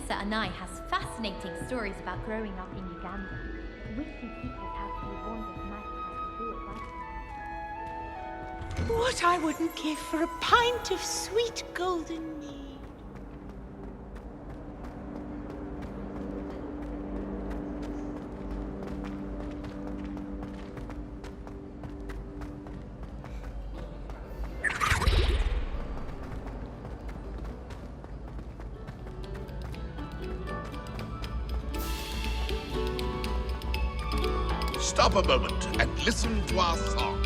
Professor Anai has fascinating stories about growing up in Uganda. I wish you teachers had the wand of magic I could do it right. What I wouldn't give for a pint of sweet golden mead. Stop a moment and listen to our song.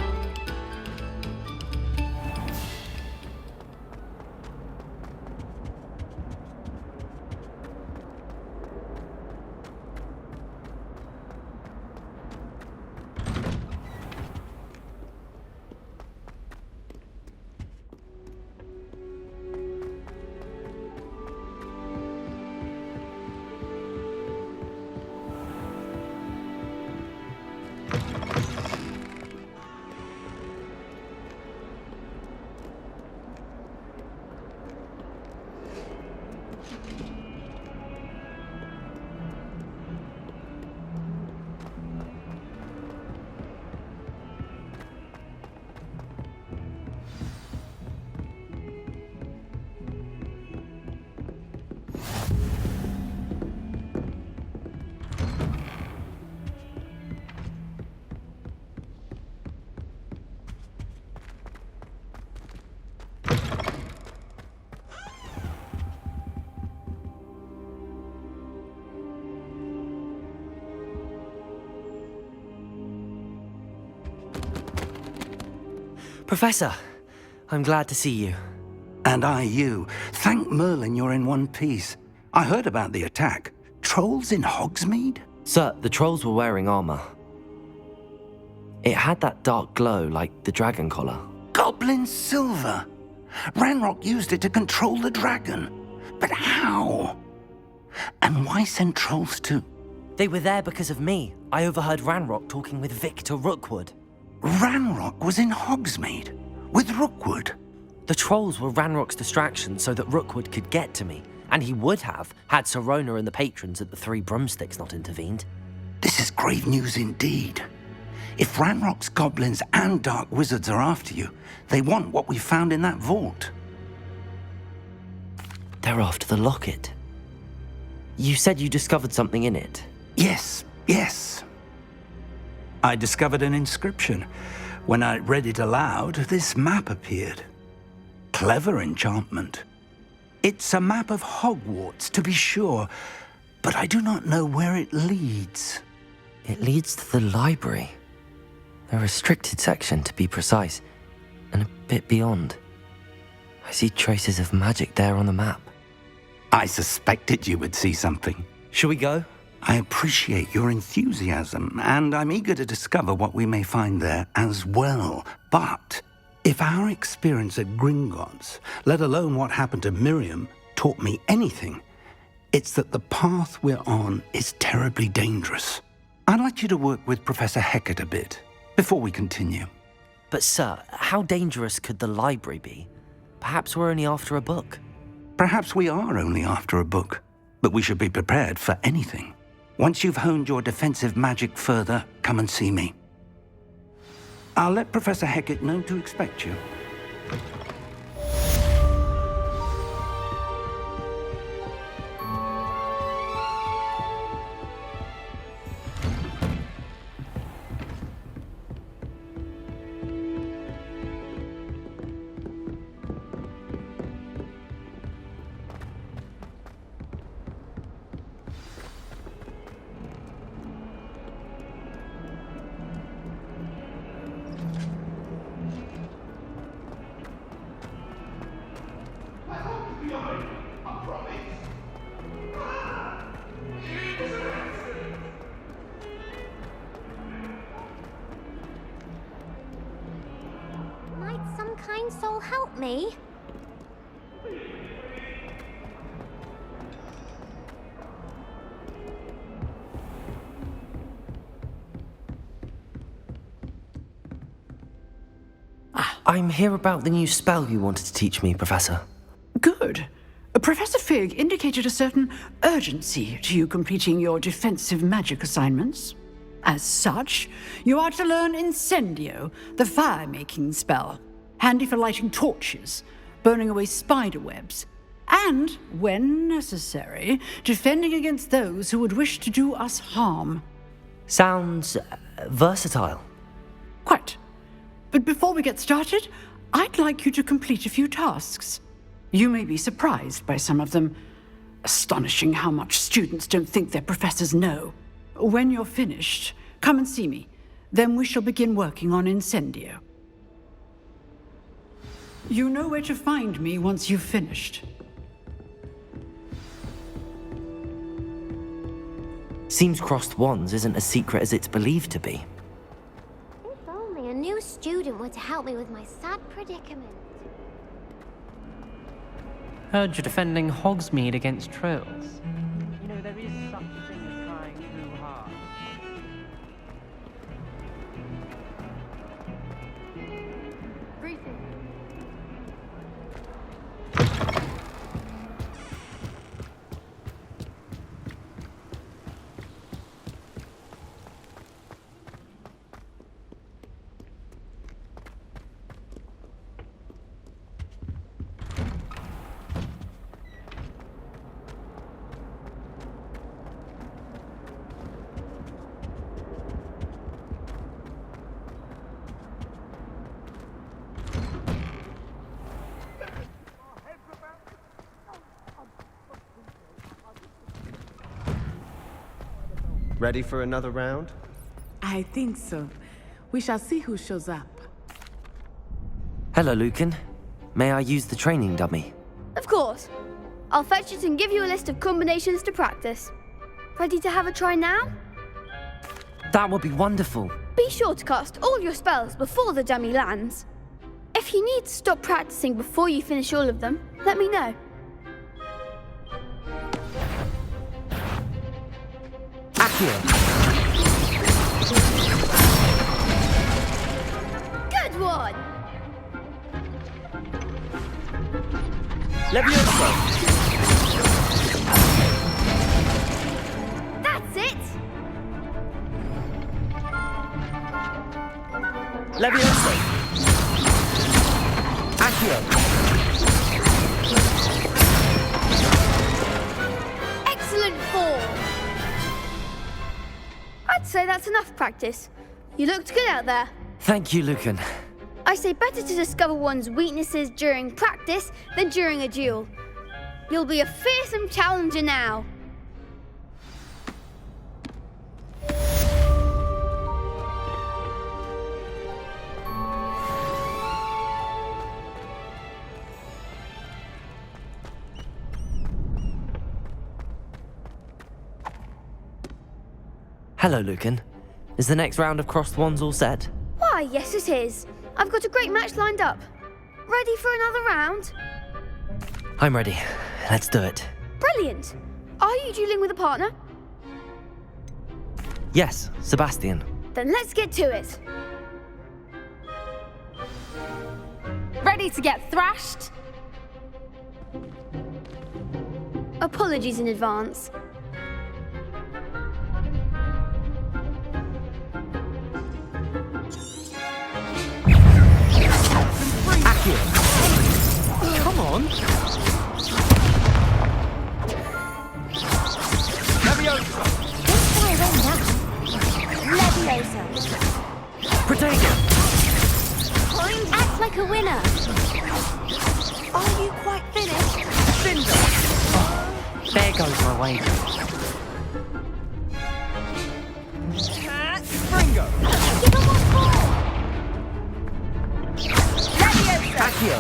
Professor, I'm glad to see you. And I you. Thank Merlin you're in one piece. I heard about the attack. Trolls in Hogsmeade? Sir, the trolls were wearing armor. It had that dark glow like the dragon collar. Goblin silver! Ranrock used it to control the dragon. But how? And why send trolls too? They were there because of me. I overheard Ranrock talking with Victor Rookwood. Ranrock was in Hogsmeade? With Rookwood? The trolls were Ranrock's distraction so that Rookwood could get to me. And he would have, had Sirona and the patrons at the Three Broomsticks not intervened. This is grave news indeed. If Ranrock's goblins and dark wizards are after you, they want what we found in that vault. They're after the locket. You said you discovered something in it. Yes. I discovered an inscription. When I read it aloud, this map appeared. Clever enchantment. It's a map of Hogwarts, to be sure, but I do not know where it leads. It leads to the library. A restricted section, to be precise, and a bit beyond. I see traces of magic there on the map. I suspected you would see something. Shall we go? I appreciate your enthusiasm, and I'm eager to discover what we may find there as well. But if our experience at Gringotts, let alone what happened to Miriam, taught me anything, it's that the path we're on is terribly dangerous. I'd like you to work with Professor Hecat a bit before we continue. But sir, how dangerous could the library be? Perhaps we're only after a book. Perhaps we are only after a book, but we should be prepared for anything. Once you've honed your defensive magic further, come and see me. I'll let Professor Hecat know to expect you. Might some kind soul help me? I'm here about the new spell you wanted to teach me, Professor. Good. Professor Fig indicated a certain urgency to you completing your defensive magic assignments. As such, you are to learn Incendio, the fire-making spell, handy for lighting torches, burning away spider webs, and, when necessary, defending against those who would wish to do us harm. Sounds versatile. Quite. But before we get started, I'd like you to complete a few tasks. You may be surprised by some of them. Astonishing how much students don't think their professors know. When you're finished, come and see me. Then we shall begin working on Incendio. You know where to find me once you've finished. Seems crossed wands isn't as secret as it's believed to be. If only a new student were to help me with my sad predicament. Heard you're defending Hogsmeade against trolls. You know, there is such a thing as trying too hard. Briefing. Ready for another round? I think so. We shall see who shows up. Hello, Lucan. May I use the training dummy? Of course. I'll fetch it and give you a list of combinations to practice. Ready to have a try now? That would be wonderful. Be sure to cast all your spells before the dummy lands. If you need to stop practicing before you finish all of them, let me know. Accio. Good one! Levioso. That's it! Levioso. Accio. Excellent form! I'd say that's enough practice. You looked good out there. Thank you, Lucan. I say better to discover one's weaknesses during practice than during a duel. You'll be a fearsome challenger now. Hello, Lucan. Is the next round of crossed wands all set? Why, yes it is. I've got a great match lined up. Ready for another round? I'm ready. Let's do it. Brilliant. Are you dueling with a partner? Yes, Sebastian. Then let's get to it. Ready to get thrashed? Apologies in advance. Come on! Leviosa! Leviosa. Protego! Act like a winner. Are you quite finished? Cinder! There goes my wager. Springo! Give him one more. Leviosa. Accio!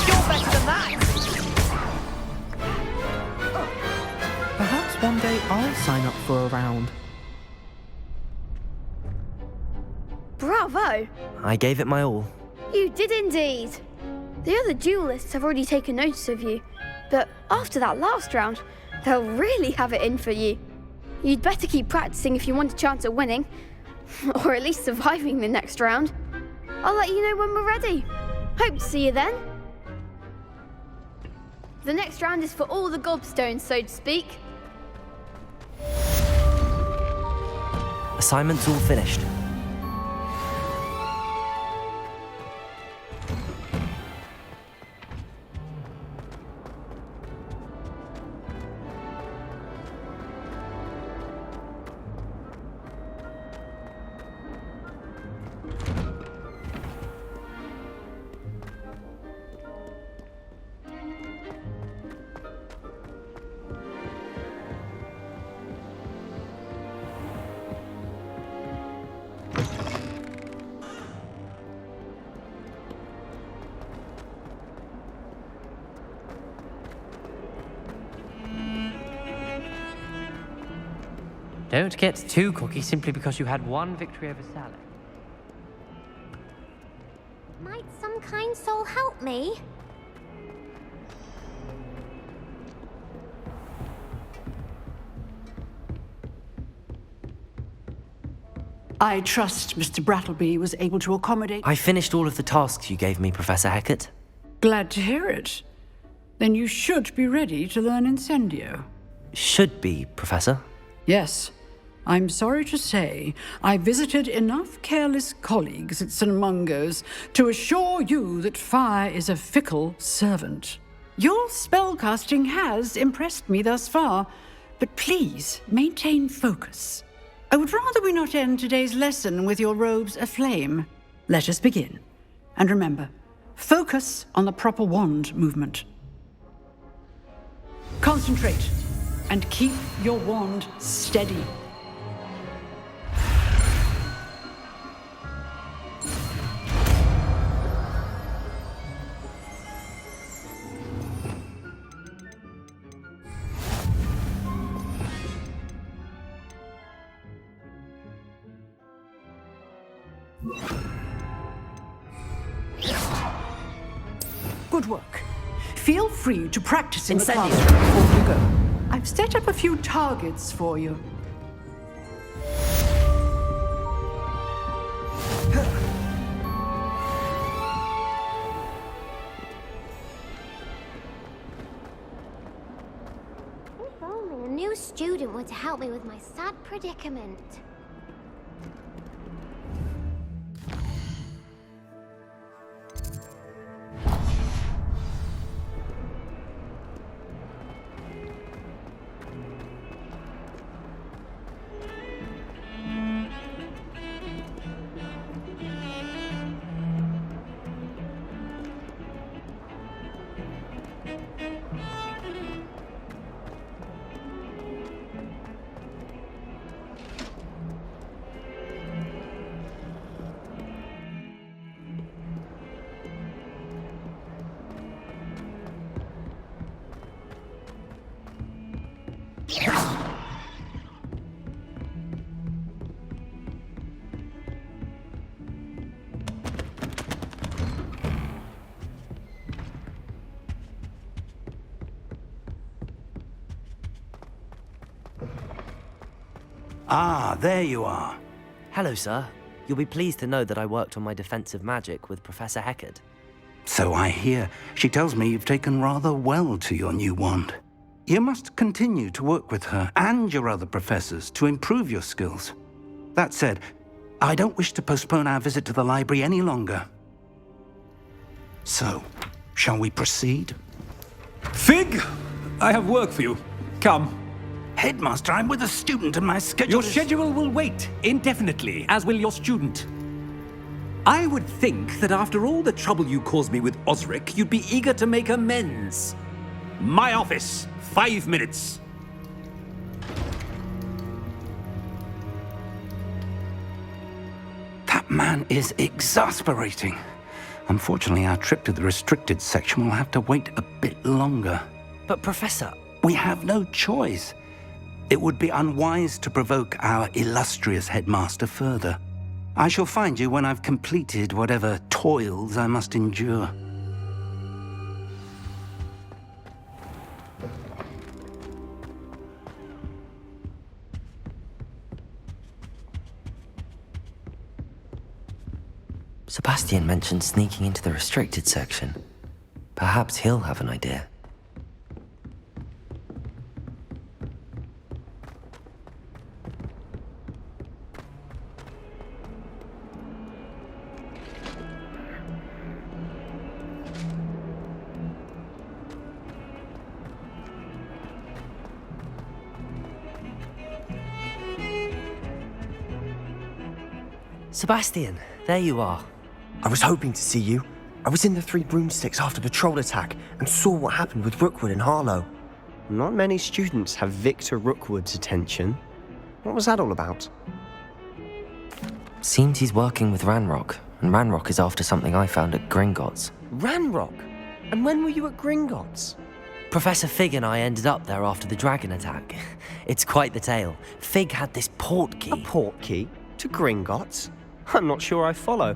You're better than that! Perhaps one day I'll sign up for a round. Bravo! I gave it my all. You did indeed. The other duelists have already taken notice of you, but after that last round, they'll really have it in for you. You'd better keep practicing if you want a chance at winning, or at least surviving the next round. I'll let you know when we're ready. Hope to see you then. The next round is for all the gobstones, so to speak. Assignment's all finished. Don't get too cocky simply because you had one victory over Sally. Might some kind soul help me? I trust Mr. Brattleby was able to accommodate... I finished all of the tasks you gave me, Professor Hecat. Glad to hear it. Then you should be ready to learn Incendio. Should be, Professor. Yes. I'm sorry to say, I visited enough careless colleagues at St. Mungo's to assure you that fire is a fickle servant. Your spellcasting has impressed me thus far, but please maintain focus. I would rather we not end today's lesson with your robes aflame. Let us begin. And remember, focus on the proper wand movement. Concentrate, and keep your wand steady. Good work. Feel free to practice in the classroom before you go. I've set up a few targets for you. If only a new student were to help me with my sad predicament. Ah, there you are. Hello, sir. You'll be pleased to know that I worked on my defensive magic with Professor Hecat. So I hear. She tells me you've taken rather well to your new wand. You must continue to work with her and your other professors to improve your skills. That said, I don't wish to postpone our visit to the library any longer. So, shall we proceed? Fig, I have work for you. Come. Headmaster, I'm with a student and my schedule Your schedule will wait indefinitely, as will your student. I would think that after all the trouble you caused me with Osric, you'd be eager to make amends. My office, 5 minutes. That man is exasperating. Unfortunately, our trip to the restricted section will have to wait a bit longer. But, Professor... We have no choice. It would be unwise to provoke our illustrious headmaster further. I shall find you when I've completed whatever toils I must endure. Sebastian mentioned sneaking into the restricted section. Perhaps he'll have an idea. Sebastian, there you are. I was hoping to see you. I was in the Three Broomsticks after the troll attack and saw what happened with Rookwood and Harlow. Not many students have Victor Rookwood's attention. What was that all about? Seems he's working with Ranrock, and Ranrock is after something I found at Gringotts. Ranrock? And when were you at Gringotts? Professor Fig and I ended up there after the dragon attack. It's quite the tale. Fig had this port key. A port key? To Gringotts? I'm not sure I follow.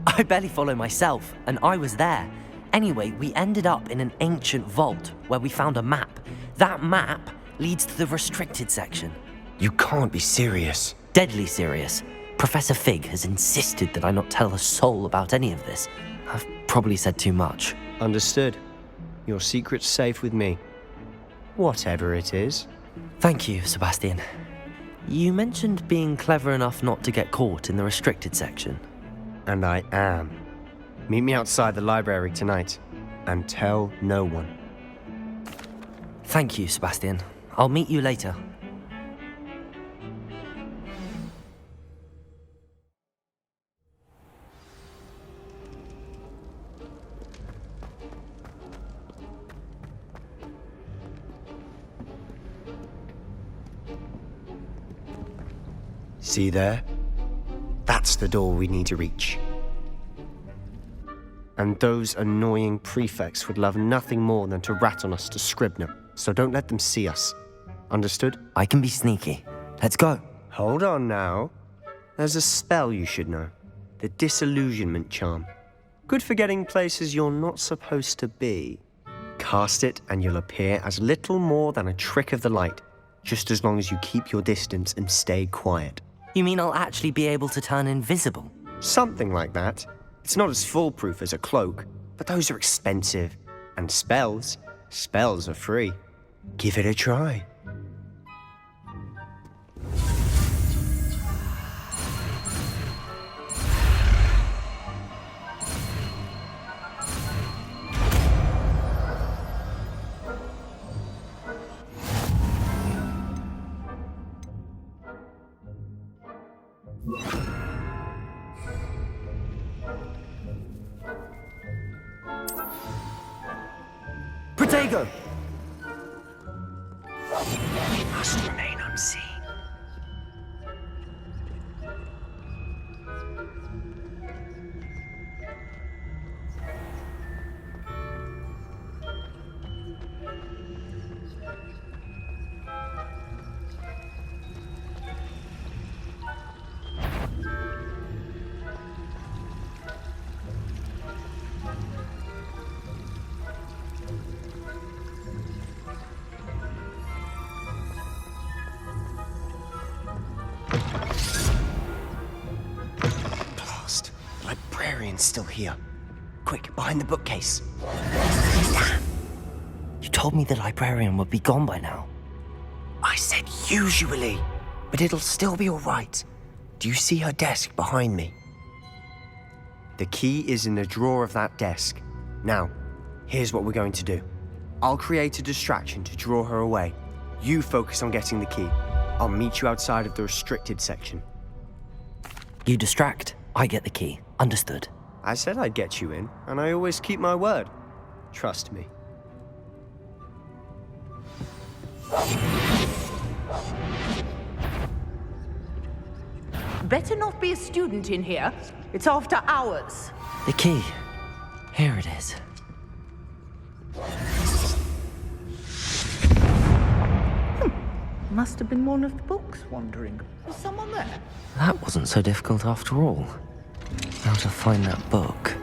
I barely follow myself, and I was there. Anyway, we ended up in an ancient vault where we found a map. That map leads to the restricted section. You can't be serious. Deadly serious. Professor Fig has insisted that I not tell a soul about any of this. I've probably said too much. Understood. Your secret's safe with me. Whatever it is. Thank you, Sebastian. You mentioned being clever enough not to get caught in the restricted section. And I am. Meet me outside the library tonight, and tell no one. Thank you, Sebastian. I'll meet you later. See there? That's the door we need to reach. And those annoying prefects would love nothing more than to rat on us to Scribner, so don't let them see us. Understood? I can be sneaky. Let's go. Hold on now. There's a spell you should know. The Disillusionment Charm. Good for getting places you're not supposed to be. Cast it and you'll appear as little more than a trick of the light, just as long as you keep your distance and stay quiet. You mean I'll actually be able to turn invisible? Something like that. It's not as foolproof as a cloak, but those are expensive. And spells are free. Give it a try. Protego! We must remain unseen. Still here. Quick, behind the bookcase. Damn. You told me the librarian would be gone by now. I said usually, but it'll still be all right. Do you see her desk behind me? The key is in the drawer of that desk. Now, here's what we're going to do. I'll create a distraction to draw her away. You focus on getting the key. I'll meet you outside of the restricted section. You distract, I get the key. Understood. I said I'd get you in, and I always keep my word. Trust me. Better not be a student in here. It's after hours. The key. Here it is. Must have been one of the books wandering. Was someone there? That wasn't so difficult after all. How to find that book.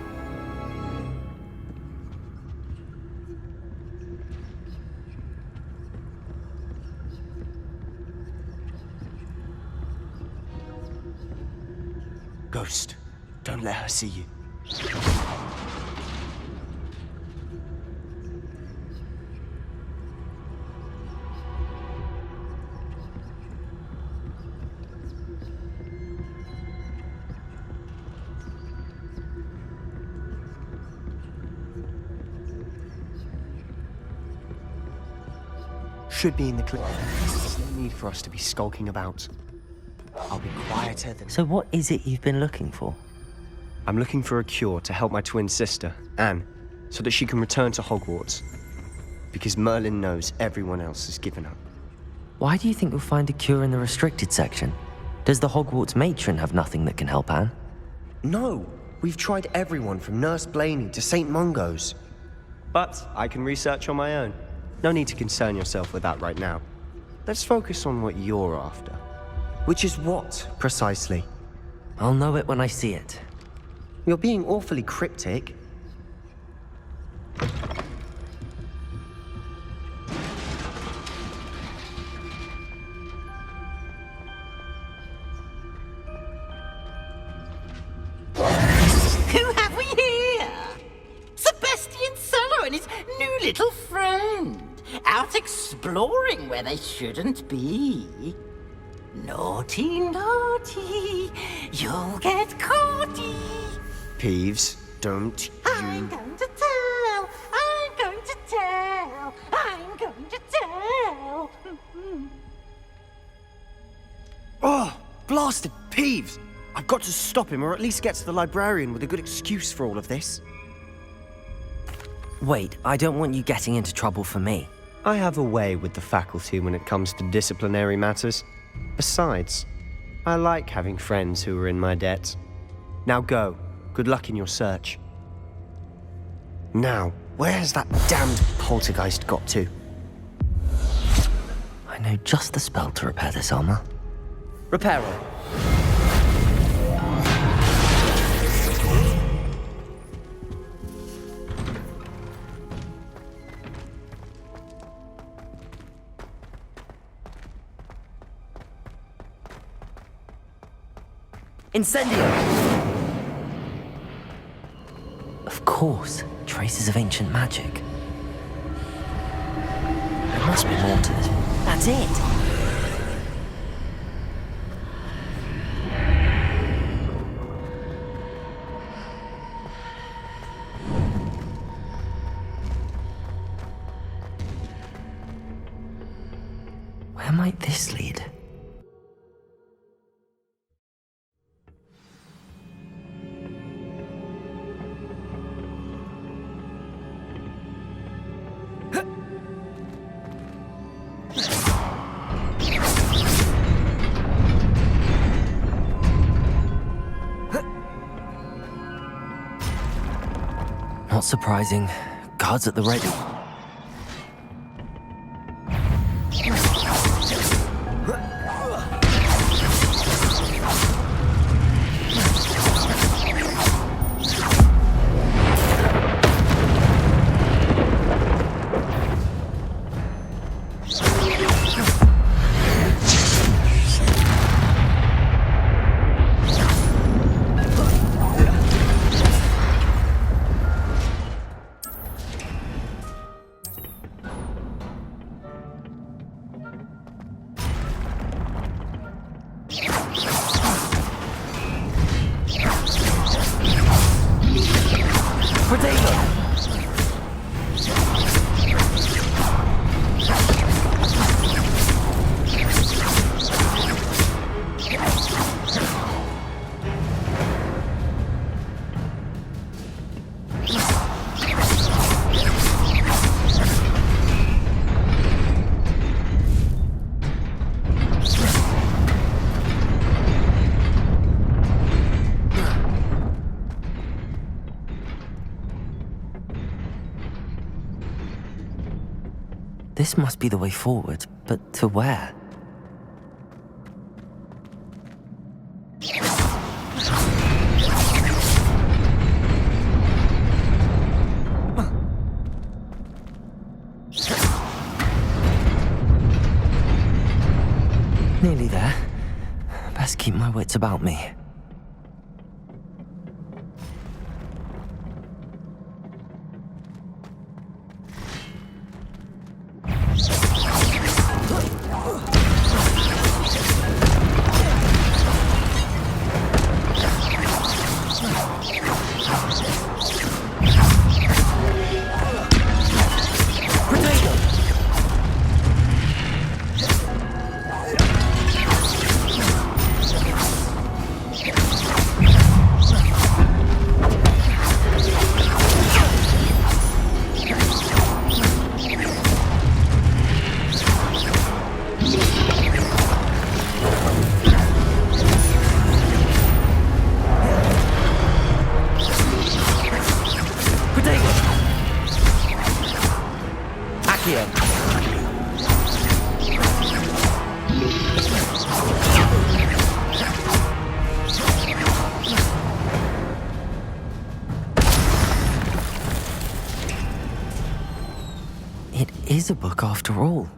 Ghost, don't let her see you. Should be in the clip. There's no need for us to be skulking about. I'll be quieter than... So what is it you've been looking for? I'm looking for a cure to help my twin sister, Anne, so that she can return to Hogwarts. Because Merlin knows everyone else has given up. Why do you think you'll find a cure in the restricted section? Does the Hogwarts matron have nothing that can help Anne? No, we've tried everyone from Nurse Blaney to St. Mungo's. But I can research on my own. No need to concern yourself with that right now. Let's focus on what you're after. Which is what, precisely? I'll know it when I see it. You're being awfully cryptic. Who have we here? Sebastian Solo and his new little friend. Out exploring where they shouldn't be. Naughty, naughty. You'll get caughty. Peeves, don't you... I'm going to tell. I'm going to tell. I'm going to tell. Oh, blasted Peeves! I've got to stop him, or at least get to the librarian with a good excuse for all of this. Wait, I don't want you getting into trouble for me. I have a way with the faculty when it comes to disciplinary matters. Besides, I like having friends who are in my debt. Now go. Good luck in your search. Now, where has that damned poltergeist got to? I know just the spell to repair this armor. Repair it. Incendio! Of course, traces of ancient magic. There must be more to this. That's it! Where might this lead? Not surprising. Guards at the ready. This must be the way forward, but to where? Nearly there. Best keep my wits about me. is a book after all.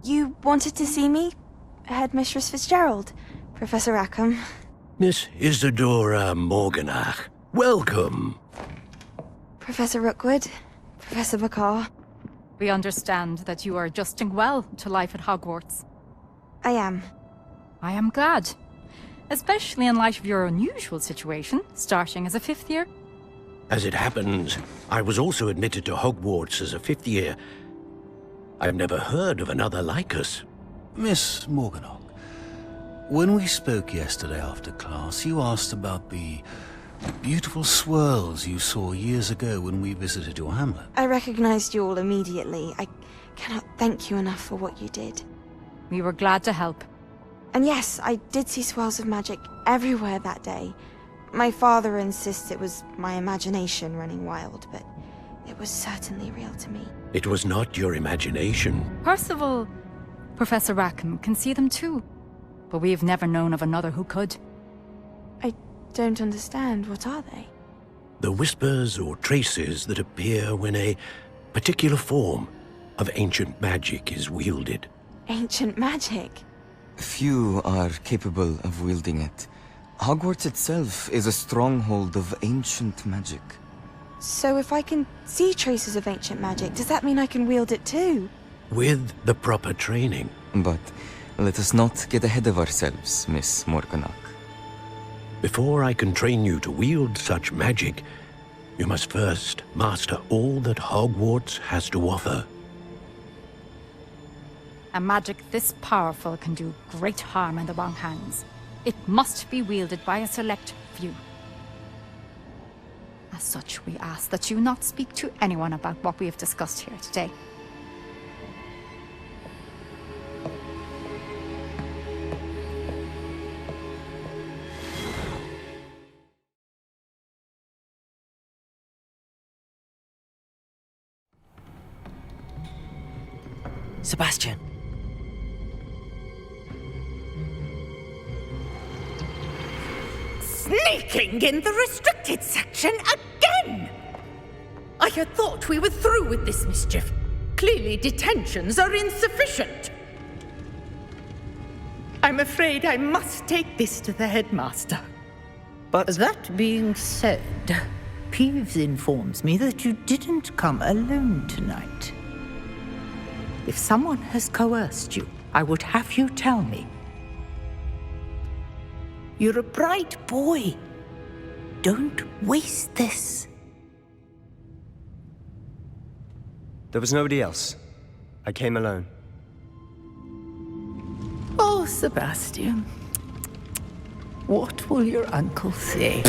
You wanted to see me? Headmistress Fitzgerald? Professor Rackham? Miss Isadora Morganach, welcome. Professor Rookwood? Professor McCaw? We understand that you are adjusting well to life at Hogwarts. I am. I am glad. Especially in light of your unusual situation, starting as a 5th year. As it happens, I was also admitted to Hogwarts as a 5th year. I've never heard of another like us. Miss Morganach, when we spoke yesterday after class, you asked about the beautiful swirls you saw years ago when we visited your hamlet. I recognized you all immediately. I cannot thank you enough for what you did. We were glad to help. And yes, I did see swirls of magic everywhere that day. My father insists it was my imagination running wild, but it was certainly real to me. It was not your imagination. Percival, Professor Rackham can see them too. But we have never known of another who could. I don't understand. What are they? The whispers or traces that appear when a particular form of ancient magic is wielded. Ancient magic? Few are capable of wielding it. Hogwarts itself is a stronghold of ancient magic. So if I can see traces of ancient magic, does that mean I can wield it too? With the proper training. But let us not get ahead of ourselves, Miss Morganach. Before I can train you to wield such magic, you must first master all that Hogwarts has to offer. A magic this powerful can do great harm in the wrong hands. It must be wielded by a select few. As such, we ask that you not speak to anyone about what we have discussed here today. Sebastian. Sneaking in the restricted section again! I had thought we were through with this mischief. Clearly detentions are insufficient. I'm afraid I must take this to the headmaster. But that being said, Peeves informs me that you didn't come alone tonight. If someone has coerced you, I would have you tell me. You're a bright boy. Don't waste this. there was nobody else. I came alone. Oh, Sebastian. What will your uncle say?